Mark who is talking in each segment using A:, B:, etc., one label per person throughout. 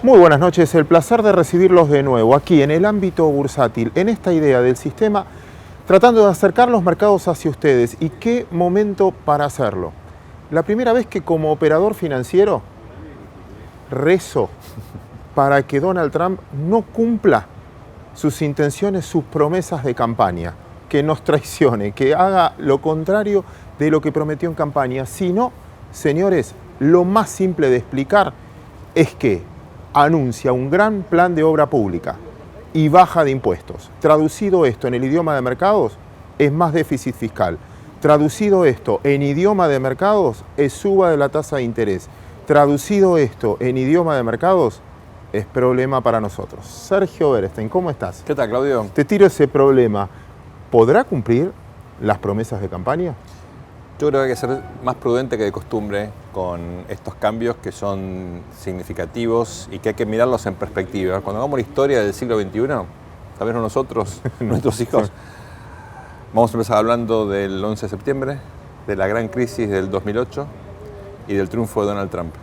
A: Muy buenas noches, el placer de recibirlos de nuevo aquí en el ámbito bursátil, en esta idea del sistema, tratando de acercar los mercados hacia ustedes. ¿Y qué momento para hacerlo? La primera vez que como operador financiero rezo para que Donald Trump no cumpla sus intenciones, sus promesas de campaña, que nos traicione, que haga lo contrario de lo que prometió en campaña. Si no, señores, lo más simple de explicar es que anuncia un gran plan de obra pública y baja de impuestos. Traducido esto en el idioma de mercados, es más déficit fiscal. Traducido esto en idioma de mercados, es suba de la tasa de interés. Traducido esto en idioma de mercados, es problema para nosotros. Sergio Berestein, ¿cómo estás?
B: ¿Qué tal, Claudio?
A: Te tiro ese problema. ¿Podrá cumplir las promesas de campaña?
B: Yo creo que hay que ser más prudente que de costumbre con estos cambios que son significativos y que hay que mirarlos en perspectiva. Cuando hagamos la historia del siglo XXI, tal vez no nosotros, nuestros hijos, vamos a empezar hablando del 11 de septiembre, de la gran crisis del 2008 y del triunfo de Donald Trump.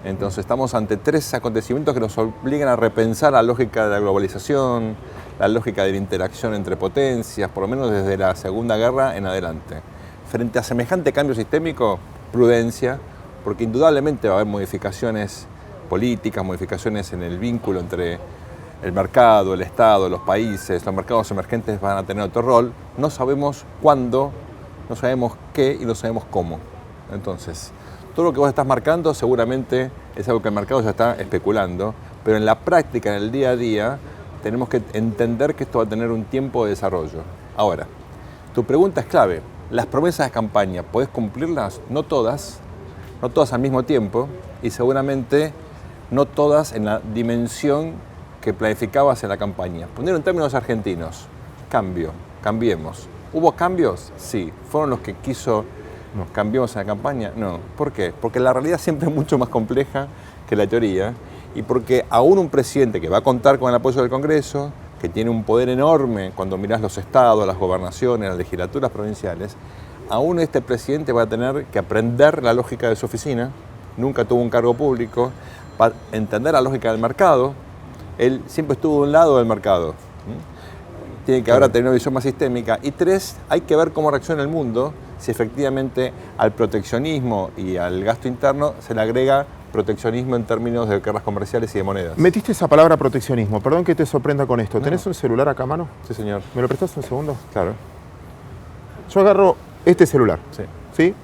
B: Entonces estamos ante tres acontecimientos que nos obligan a repensar la lógica de la globalización, la lógica de la interacción entre potencias, por lo menos desde la Segunda Guerra en adelante. Frente a semejante cambio sistémico, prudencia, porque indudablemente va a haber modificaciones políticas, modificaciones en el vínculo entre el mercado, el Estado, los países, los mercados emergentes van a tener otro rol. No sabemos cuándo, no sabemos qué y no sabemos cómo. Entonces, todo lo que vos estás marcando seguramente es algo que el mercado ya está especulando, pero en la práctica, en el día a día, tenemos que entender que esto va a tener un tiempo de desarrollo. Ahora, tu pregunta es clave. Las promesas de campaña, ¿podés cumplirlas? No todas al mismo tiempo y seguramente no todas en la dimensión que planificabas en la campaña. Poner en términos argentinos, cambiemos. ¿Hubo cambios? Sí. ¿Fueron los que nos cambiamos en la campaña? No. ¿Por qué? Porque la realidad siempre es mucho más compleja que la teoría y porque aún un presidente que va a contar con el apoyo del Congreso, que tiene un poder enorme cuando mirás los estados, las gobernaciones, las legislaturas provinciales, aún este presidente va a tener que aprender la lógica de su oficina, nunca tuvo un cargo público, para entender la lógica del mercado, él siempre estuvo de un lado del mercado, tiene que ahora tener una visión más sistémica, y tres, hay que ver cómo reacciona el mundo, si efectivamente al proteccionismo y al gasto interno se le agrega proteccionismo en términos de guerras comerciales y de monedas.
A: Metiste esa palabra proteccionismo, perdón que te sorprenda con esto. ¿Tenés un celular acá a mano?
B: Sí, señor.
A: ¿Me lo prestás un segundo?
B: Claro.
A: Yo agarro este celular.
B: Sí.
A: ¿Sí?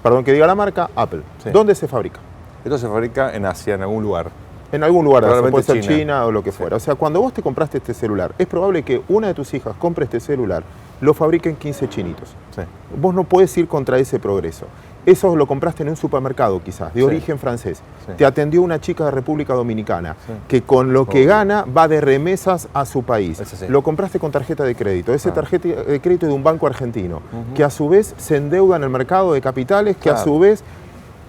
A: Perdón que diga la marca, Apple.
B: Sí.
A: ¿Dónde se fabrica?
B: Esto se fabrica en Asia, en algún lugar.
A: En algún lugar, puede ser
B: China.
A: China o lo que fuera. O sea, cuando vos te compraste este celular, es probable que una de tus hijas compre este celular, lo fabriquen 15 chinitos.
B: Sí.
A: Vos no podés ir contra ese progreso. Eso lo compraste en un supermercado quizás, de origen francés.
B: Sí.
A: Te atendió una chica de República Dominicana,
B: Sí.
A: que con lo que gana va de remesas a su país.
B: Sí.
A: Lo compraste con tarjeta de crédito. Ese tarjeta de crédito de un banco argentino, que a su vez se endeuda en el mercado de capitales, que a su vez...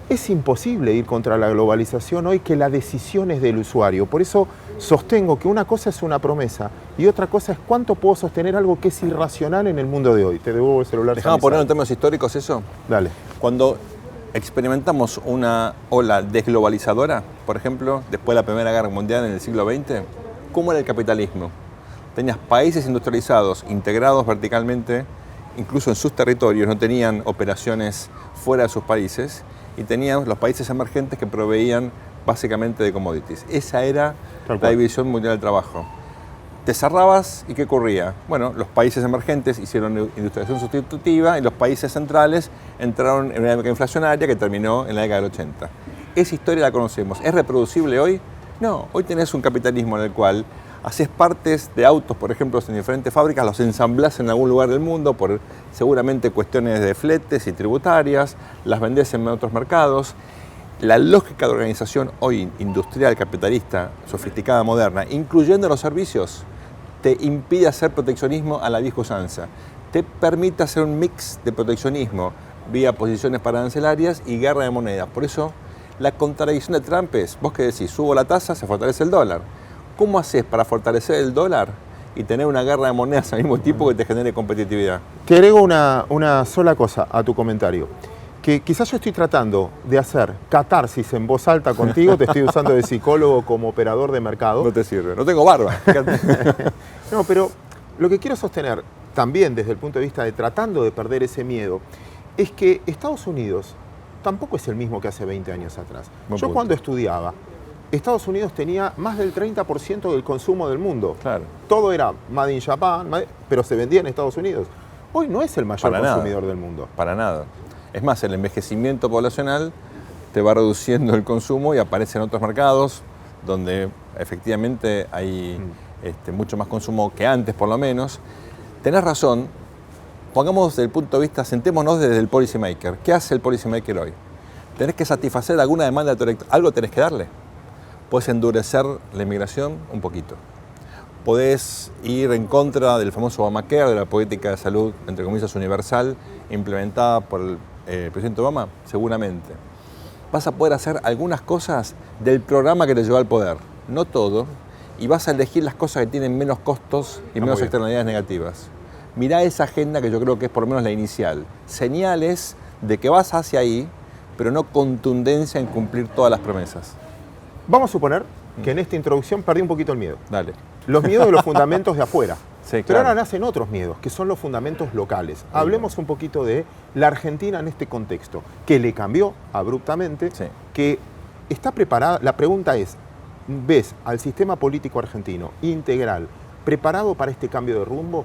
A: Es imposible ir contra la globalización hoy, que la decisión es del usuario. Por eso sostengo que una cosa es una promesa y otra cosa es cuánto puedo sostener algo que es irracional en el mundo de hoy. Te devuelvo el celular.
B: ¿Dejamos poner en términos históricos eso?
A: Dale.
B: Cuando experimentamos una ola desglobalizadora, por ejemplo, después de la Primera Guerra Mundial en el siglo XX, ¿cómo era el capitalismo? Tenías países industrializados, integrados verticalmente, incluso en sus territorios, no tenían operaciones fuera de sus países, y teníamos los países emergentes que proveían básicamente de commodities. Esa era la división mundial del trabajo. Te cerrabas y ¿qué ocurría? Bueno, los países emergentes hicieron industrialización sustitutiva y los países centrales entraron en una época inflacionaria que terminó en la década del 80. Esa historia la conocemos. ¿Es reproducible hoy? No. Hoy tenés un capitalismo en el cual haces partes de autos, por ejemplo, en diferentes fábricas, los ensamblás en algún lugar del mundo por seguramente cuestiones de fletes y tributarias, las vendés en otros mercados. La lógica de organización hoy industrial, capitalista, sofisticada, moderna, incluyendo los servicios, te impide hacer proteccionismo a la vieja usanza. Te permite hacer un mix de proteccionismo vía posiciones arancelarias y guerra de monedas. Por eso, la contradicción de Trump es, vos que decís, subo la tasa, se fortalece el dólar. ¿Cómo haces para fortalecer el dólar y tener una guerra de monedas al mismo tiempo que te genere competitividad?
A: Te agrego una sola cosa a tu comentario. que quizás yo estoy tratando de hacer catarsis en voz alta contigo, te estoy usando de psicólogo como operador de mercado.
B: No te sirve, no tengo barba.
A: No, pero lo que quiero sostener también desde el punto de vista de tratando de perder ese miedo, es que Estados Unidos tampoco es el mismo que hace 20 años atrás. Yo cuando estudiaba, Estados Unidos tenía más del 30% del consumo del mundo.
B: Claro.
A: Todo era Made in Japan, pero se vendía en Estados Unidos. Hoy no es el mayor consumidor del mundo.
B: Para nada. Es más, el envejecimiento poblacional te va reduciendo el consumo y aparecen otros mercados donde efectivamente hay mucho más consumo que antes, por lo menos. Tenés razón. Pongamos desde el punto de vista, sentémonos desde el policymaker. ¿Qué hace el policymaker hoy? Tenés que satisfacer alguna demanda de tu electorado. Algo tenés que darle. Podés endurecer la inmigración un poquito. Podés ir en contra del famoso Obamacare, de la política de salud, entre comillas, universal, implementada por el presidente Obama, seguramente. Vas a poder hacer algunas cosas del programa que te llevó al poder, no todo, y vas a elegir las cosas que tienen menos costos y menos externalidades negativas. Mirá esa agenda que yo creo que es por lo menos la inicial. Señales de que vas hacia ahí, pero no contundencia en cumplir todas las promesas.
A: Vamos a suponer que en esta introducción perdí un poquito el miedo.
B: Dale.
A: Los miedos de los fundamentos de afuera.
B: Sí,
A: pero ahora nacen otros miedos, que son los fundamentos locales. Hablemos un poquito de la Argentina en este contexto, que le cambió abruptamente, que está preparada. La pregunta es, ¿ves al sistema político argentino integral preparado para este cambio de rumbo?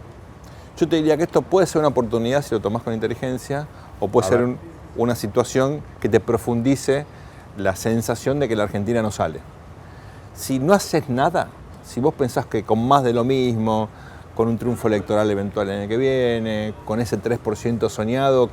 B: Yo te diría que esto puede ser una oportunidad si lo tomás con inteligencia, o puede ser una situación que te profundice la sensación de que la Argentina no sale. Si no haces nada, si vos pensás que con más de lo mismo, con un triunfo electoral eventual el año que viene, con ese 3% soñado,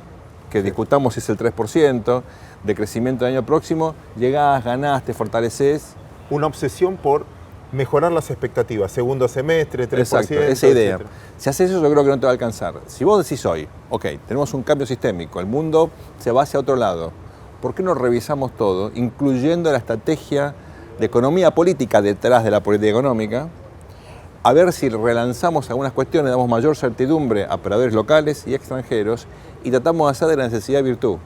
B: que discutamos si es el 3%, de crecimiento el año próximo, llegás, ganás, te fortaleces.
A: Una obsesión por mejorar las expectativas, segundo semestre, 3%.
B: Exacto, esa idea. Etcétera. Si haces eso, yo creo que no te va a alcanzar. Si vos decís hoy, ok, tenemos un cambio sistémico, el mundo se va hacia otro lado, ¿por qué no revisamos todo, incluyendo la estrategia de economía política detrás de la política económica, a ver si relanzamos algunas cuestiones, damos mayor certidumbre a operadores locales y extranjeros y tratamos de hacer de la necesidad virtud?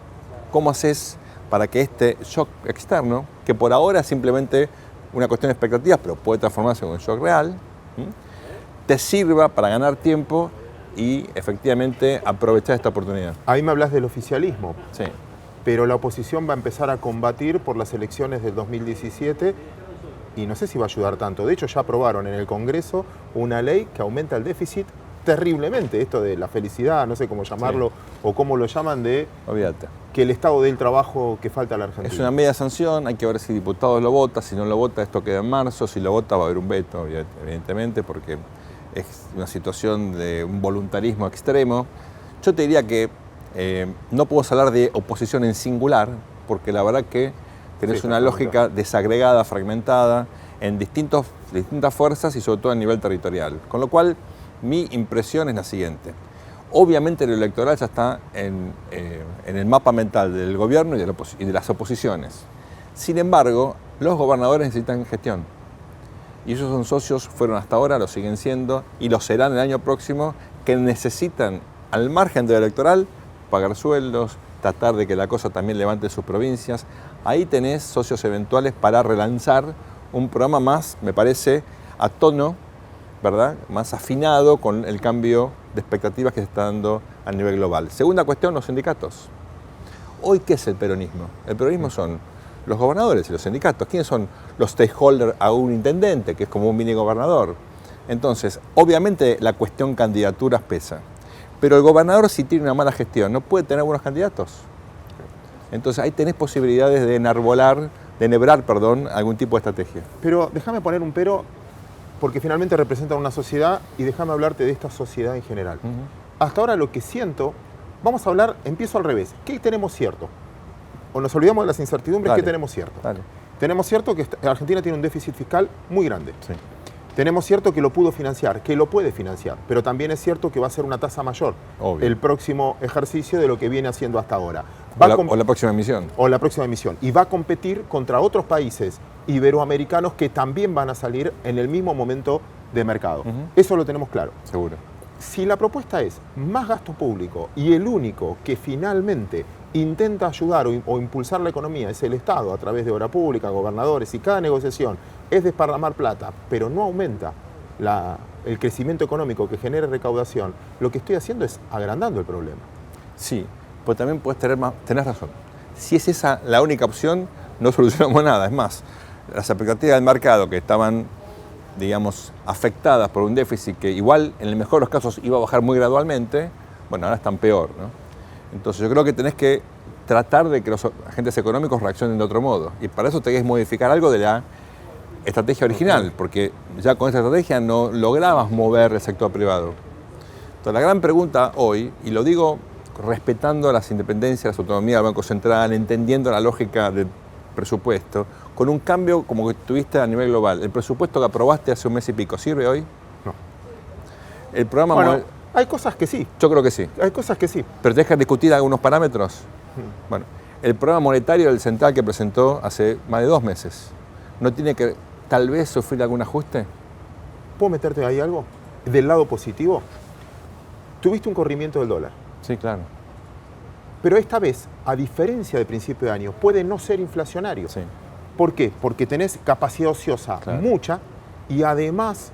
B: ¿Cómo haces para que este shock externo, que por ahora es simplemente una cuestión de expectativas, pero puede transformarse en un shock real, te sirva para ganar tiempo y efectivamente aprovechar esta oportunidad?
A: Ahí me hablas del oficialismo.
B: Sí.
A: Pero la oposición va a empezar a combatir por las elecciones del 2017 y no sé si va a ayudar tanto. De hecho, ya aprobaron en el Congreso una ley que aumenta el déficit terriblemente. Esto de la felicidad, no sé cómo llamarlo, o cómo lo llaman, de
B: Olvídate.
A: Que el estado del trabajo que falta a la Argentina.
B: Es una media sanción, hay que ver si diputados lo vota, si no lo vota esto queda en marzo, si lo vota va a haber un veto, evidentemente, porque es una situación de un voluntarismo extremo. Yo te diría que no puedo hablar de oposición en singular, porque la verdad que tenés una lógica desagregada, fragmentada, en distintas fuerzas y sobre todo a nivel territorial. Con lo cual, mi impresión es la siguiente. Obviamente lo electoral ya está en el mapa mental del gobierno y de las oposiciones. Sin embargo, los gobernadores necesitan gestión. Y esos son socios, fueron hasta ahora, lo siguen siendo y lo serán el año próximo, que necesitan, al margen del electoral, pagar sueldos, tratar de que la cosa también levante sus provincias. Ahí tenés socios eventuales para relanzar un programa más, me parece, a tono, ¿verdad?, más afinado con el cambio de expectativas que se está dando a nivel global. Segunda cuestión, los sindicatos. Hoy, ¿qué es el peronismo? El peronismo son los gobernadores y los sindicatos. ¿Quiénes son los stakeholders a un intendente, que es como un mini gobernador? Entonces, obviamente la cuestión candidaturas pesa. Pero el gobernador, si tiene una mala gestión, no puede tener buenos candidatos. Entonces ahí tenés posibilidades de enebrar, algún tipo de estrategia.
A: Pero déjame poner un pero, porque finalmente representan una sociedad y déjame hablarte de esta sociedad en general. Hasta ahora lo que siento, vamos a hablar, empiezo al revés. ¿Qué tenemos cierto? O nos olvidamos de las incertidumbres, ¿qué tenemos cierto? Dale. Tenemos cierto que Argentina tiene un déficit fiscal muy grande. Sí. Tenemos cierto que lo pudo financiar, que lo puede financiar, pero también es cierto que va a ser una tasa mayor el próximo ejercicio de lo que viene haciendo hasta ahora.
B: O la próxima emisión.
A: O la próxima emisión. Y va a competir contra otros países iberoamericanos que también van a salir en el mismo momento de mercado. Eso lo tenemos claro.
B: Seguro.
A: Si la propuesta es más gasto público y el único que finalmente intenta ayudar o impulsar la economía es el Estado a través de obra pública, gobernadores, y cada negociación es desparramar plata, pero no aumenta el crecimiento económico que genere recaudación, lo que estoy haciendo es agrandando el problema.
B: Sí, pues también puedes tenés razón. Si es esa la única opción, no solucionamos nada. Es más, las expectativas del mercado que estaban, digamos, afectadas por un déficit que igual, en el mejor de los casos, iba a bajar muy gradualmente, bueno, ahora están peor, ¿no? Entonces yo creo que tenés que tratar de que los agentes económicos reaccionen de otro modo. Y para eso tenés que modificar algo de la estrategia original, porque ya con esa estrategia no lograbas mover el sector privado. Entonces la gran pregunta hoy, y lo digo respetando las independencias, la autonomía del Banco Central, entendiendo la lógica del presupuesto, con un cambio como que tuviste a nivel global. ¿El presupuesto que aprobaste hace un mes y pico sirve hoy?
A: No.
B: El programa...
A: Bueno, hay cosas que sí.
B: Yo creo que sí.
A: Hay cosas que sí.
B: Pero tenés que discutir algunos parámetros. Bueno, el programa monetario del Central que presentó hace más de 2 meses, ¿no tiene que tal vez sufrir algún ajuste?
A: ¿Puedo meterte ahí algo? Del lado positivo, tuviste un corrimiento del dólar.
B: Sí, claro.
A: Pero esta vez, a diferencia de principio de año, puede no ser inflacionario.
B: Sí.
A: ¿Por qué? Porque tenés capacidad ociosa mucha y además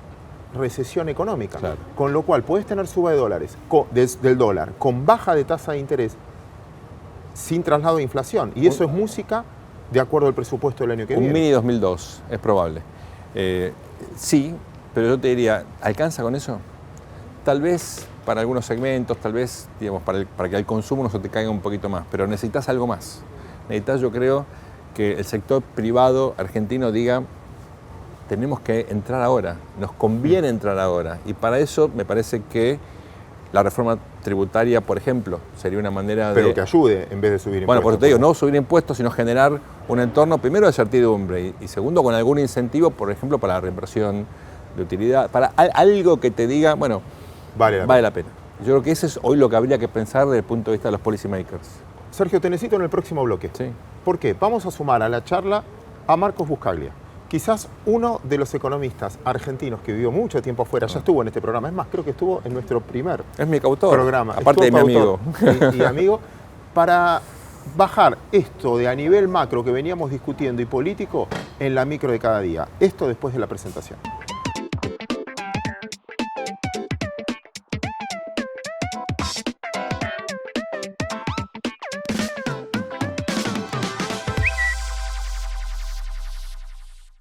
A: recesión económica.
B: Claro.
A: Con lo cual, podés tener suba de dólares del dólar con baja de tasa de interés sin traslado de inflación. Y eso es música de acuerdo al presupuesto del año que viene.
B: Un mini 2002, es probable. Sí, pero yo te diría, ¿alcanza con eso? Tal vez para algunos segmentos, tal vez, digamos, para que el consumo no se te caiga un poquito más, pero necesitas algo más. Necesitas, yo creo, que el sector privado argentino diga, tenemos que entrar ahora, nos conviene entrar ahora. Y para eso me parece que la reforma tributaria, por ejemplo, sería una manera
A: Pero que ayude en vez de subir impuestos.
B: Bueno, por eso te digo, no subir impuestos, sino generar un entorno, primero, de certidumbre y segundo, con algún incentivo, por ejemplo, para la reinversión de utilidad, para algo que te diga, bueno, vale la pena. Yo creo que eso es hoy lo que habría que pensar desde el punto de vista de los policy makers.
A: Sergio, te necesito en el próximo bloque.
B: Sí.
A: ¿Por qué? Vamos a sumar a la charla a Marcos Buscaglia. Quizás uno de los economistas argentinos que vivió mucho tiempo afuera, ya estuvo en este programa, es más, creo que estuvo en nuestro primer
B: Es mi coautor,
A: programa.
B: aparte de mi amigo.
A: Y amigo, para bajar esto de a nivel macro que veníamos discutiendo y político en la micro de cada día. Esto después de la presentación.